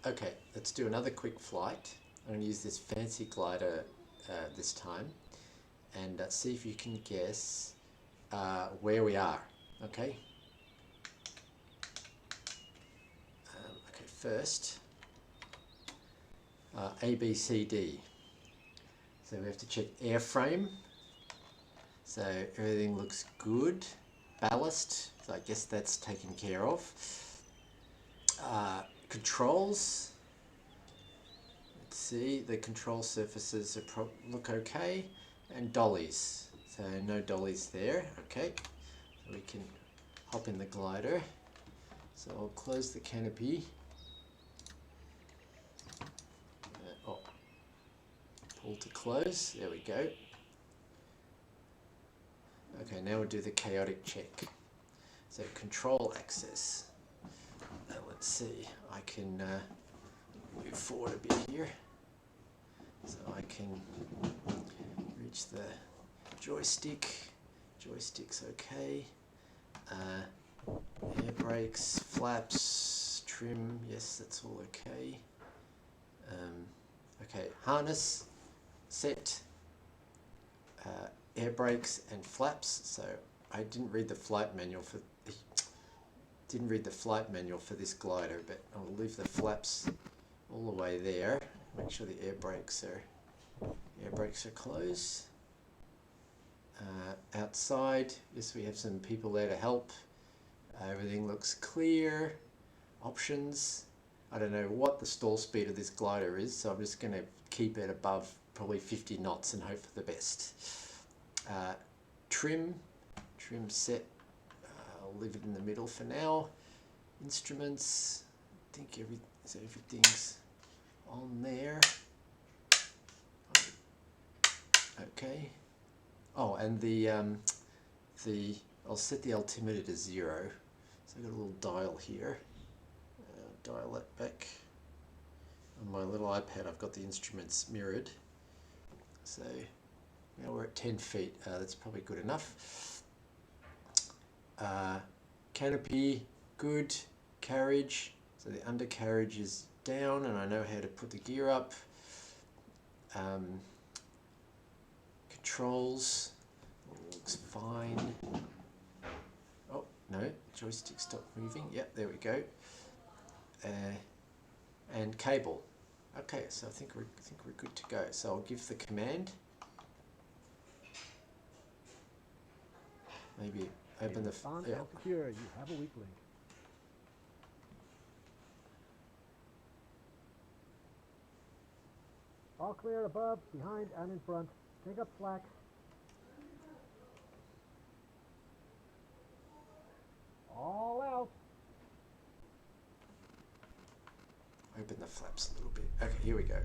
Okay, let's do another quick flight. I'm going to use this fancy glider this time, and see if you can guess where we are. Okay. Okay, first, A, B, C, D. So we have to check airframe. So everything looks good. Ballast, so I guess that's taken care of. Controls. Let's see, the control surfaces look okay. And dollies. So no dollies there. Okay. So we can hop in the glider. So I'll close the canopy. Pull to close. There we go. Okay, now we'll do the chaotic check. So control access. Now let's see. I can move forward a bit here. So I can reach the joystick. Joystick's okay. Air brakes, flaps, trim. Yes, that's all okay. Okay, harness, set, air brakes and flaps. So I didn't read the flight manual for this glider, but I'll leave the flaps all the way there. Make sure the air brakes are closed. Outside, yes, we have some people there to help. Everything looks clear. Options. I don't know what the stall speed of this glider is, so I'm just going to keep it above probably 50 knots and hope for the best. Trim set, I'll leave it in the middle for now. Instruments, I think everything's on there. Okay. Oh, and I'll set the altimeter to 0. So I've got a little dial here. Dial that back. On my little iPad I've got the instruments mirrored. So now we're at 10 feet. That's probably good enough. Canopy, good. Carriage. So the undercarriage is down and I know how to put the gear up. Controls. Looks fine. Oh, no. Joystick stopped moving. Yep, there we go. And cable. Okay, so I think we're good to go. So I'll give the command. Maybe open the. Yeah. Secure. You have a weak link. All clear above, behind, and in front. Take up slack. All out. Open the flaps a little bit. Okay, here we go.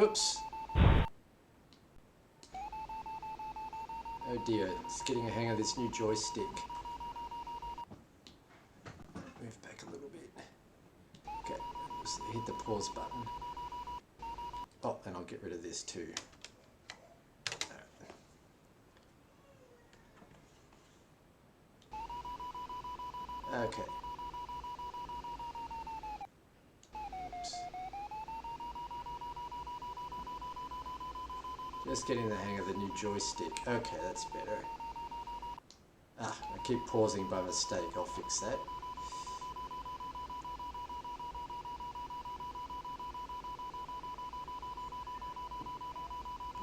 Oops. Oh dear, it's getting a hang of this new joystick. Move back a little bit. Okay, just hit the pause button. Oh, and I'll get rid of this too. Okay. Oops. Just getting the hang of the new joystick. Okay, that's better. I keep pausing by mistake. I'll fix that.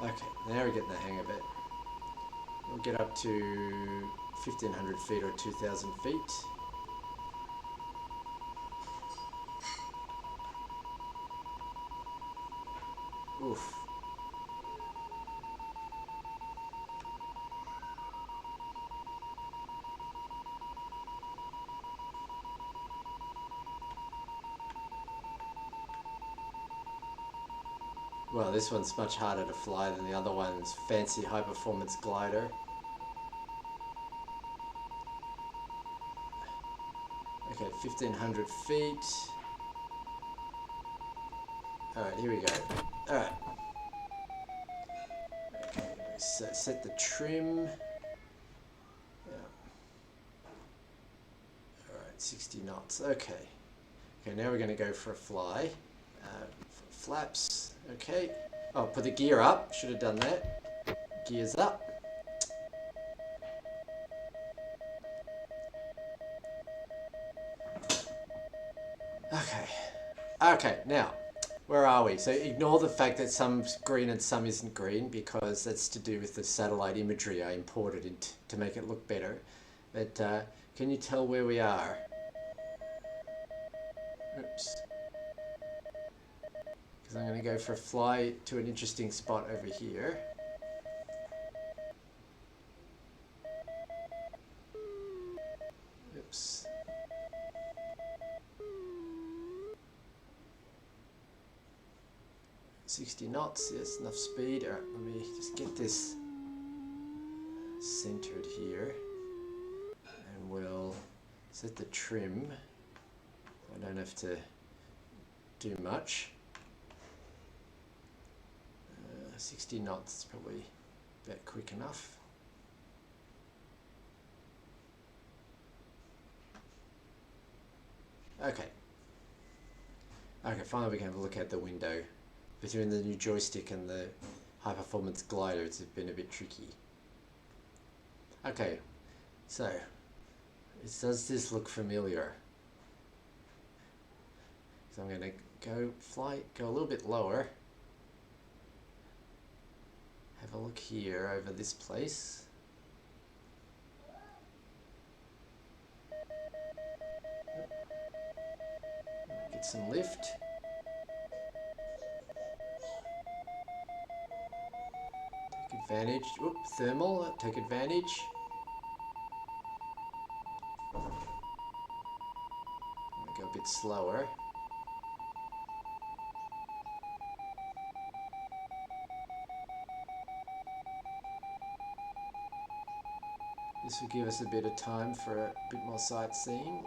Okay, now we're getting the hang of it. We'll get up to 1,500 feet or 2,000 feet. Oof. Well, this one's much harder to fly than the other one's fancy high-performance glider. Okay, 1,500 feet. Alright, here we go. Alright. Okay, So set the trim. Yeah. All right, 60 knots. Okay. Okay, now we're going to go for a fly. Flaps. Okay. Oh, put the gear up. Should have done that. Gears up. Okay. Okay, now, where are we? So ignore the fact that some's green and some isn't green, because that's to do with the satellite imagery I imported to make it look better. But can you tell where we are? Oops. Because I'm going to go for a fly to an interesting spot over here. Oops. $60 knots, yes, enough speed. All right, let me just get this centered here. And we'll set the trim. I don't have to do much. 60 knots is probably about quick enough. Okay. Okay, finally we can have a look at the window. Between the new joystick and the high performance glider, it's been a bit tricky. Okay, so does this look familiar? So I'm going to go a little bit lower. Have a look here over this place. Get some lift. Take advantage. Oop, thermal, take advantage. Go a bit slower. This will give us a bit of time for a bit more sightseeing.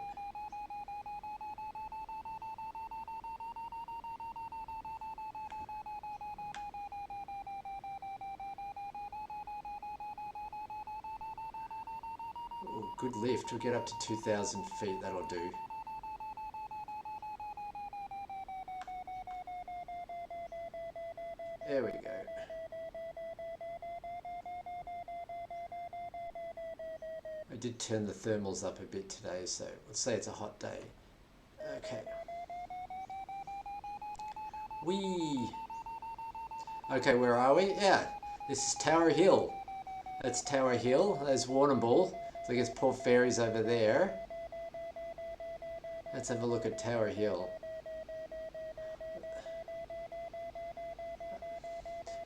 Ooh, good lift. We'll get up to 2,000 feet. That'll do. There we go. I did turn the thermals up a bit today, so let's say it's a hot day. Okay. Whee! Okay, where are we? Yeah, this is Tower Hill. That's Tower Hill. There's Warrnambool. So I guess Port Fairy's over there. Let's have a look at Tower Hill.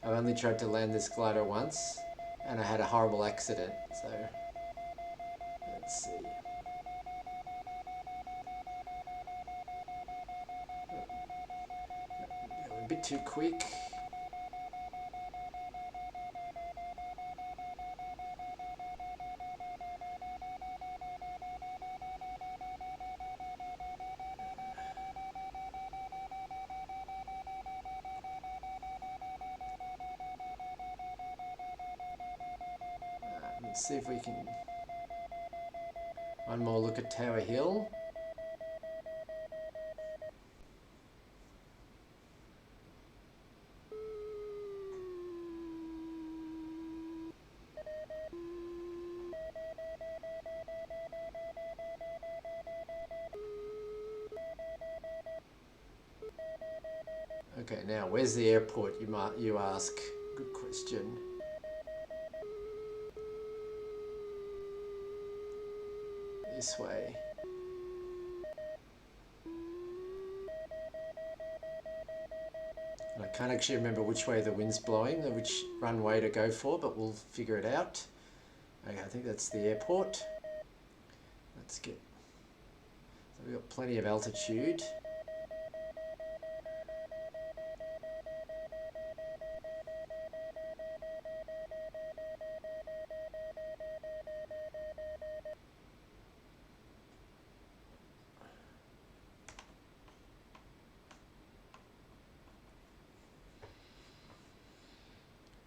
I've only tried to land this glider once, and I had a horrible accident, so let's see. A bit too quick. Let's see if we can... One more look at Tower Hill. Okay, now where's the airport, you ask? Good question. This way. And I can't actually remember which way the wind's blowing, or which runway to go for, but we'll figure it out. Okay, I think that's the airport. Let's get... So we've got plenty of altitude.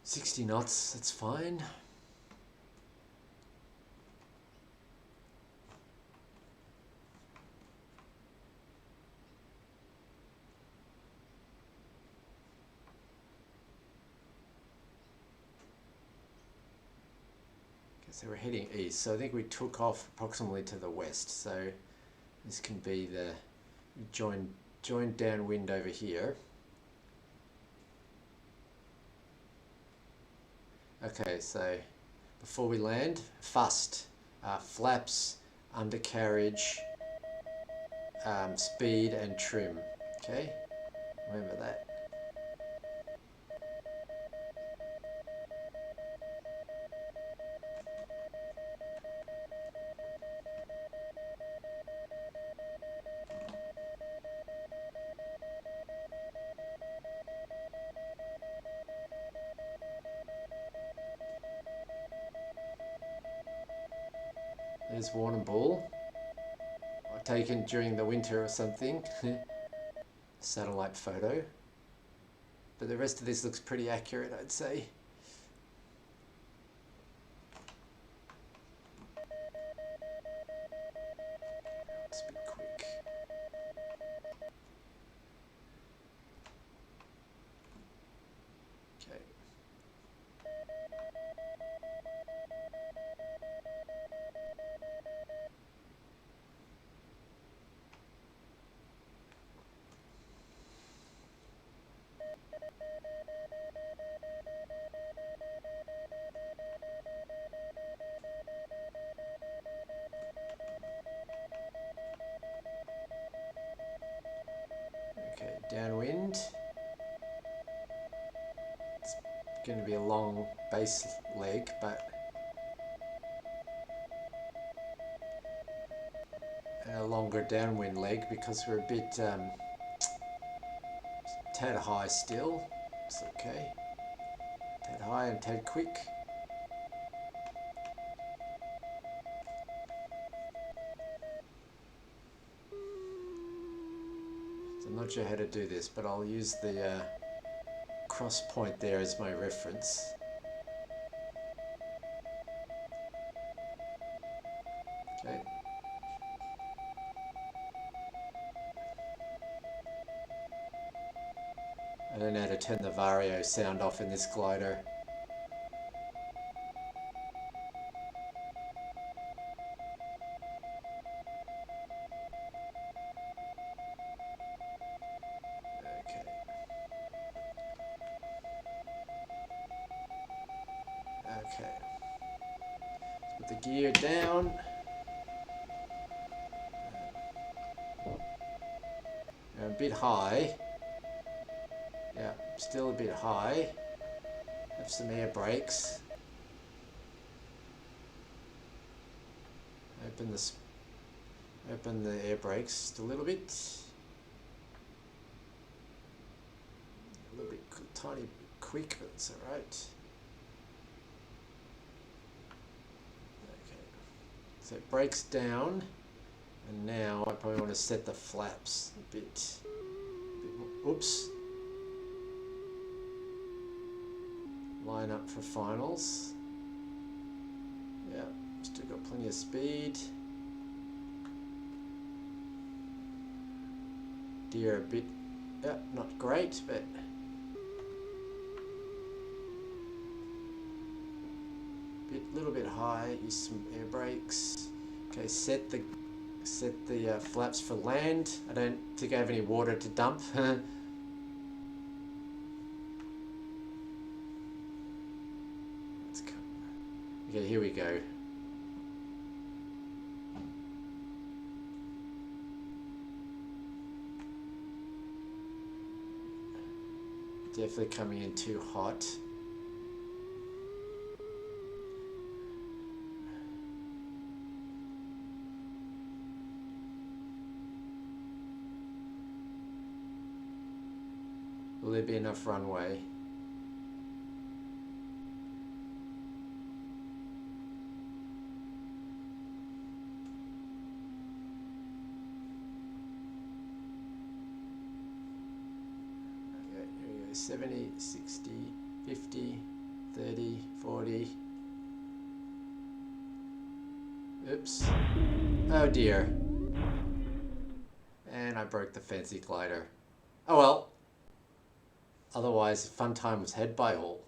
60 knots, that's fine. So we're heading east, so I think we took off approximately to the west, so this can be the join downwind over here. Okay, so before we land, fust, flaps, undercarriage, speed and trim. Okay, remember that. There's Warrnambool. I've taken during the winter or something. Satellite photo. But the rest of this looks pretty accurate, I'd say. Let's be quick. Okay. Okay, downwind. It's going to be a long base leg, but a longer downwind leg because we're a bit tad high still. It's okay. Tad high and tad quick. So I'm not sure how to do this, but I'll use the cross point there as my reference. Okay. I don't know how to turn the Vario sound off in this glider. Okay. Okay. Let's put the gear down. A bit high. Yeah, still a bit high. Have some air brakes. Open the air brakes just a little bit. A little bit tiny bit quick, but it's all right. Okay. So brakes down, and now I probably want to set the flaps a bit more. Oops. Line up for finals. Yeah, still got plenty of speed. Deer a bit, yeah, not great, but little bit high. Use some air brakes. Okay, set the flaps for land. I don't think I have any water to dump. Okay, here we go. Definitely coming in too hot. Will there be enough runway? Okay, here we go. 70, 60, 50. 30, 40. Oops. Oh dear. And I broke the fancy glider. Oh well. Otherwise, fun time was had by all.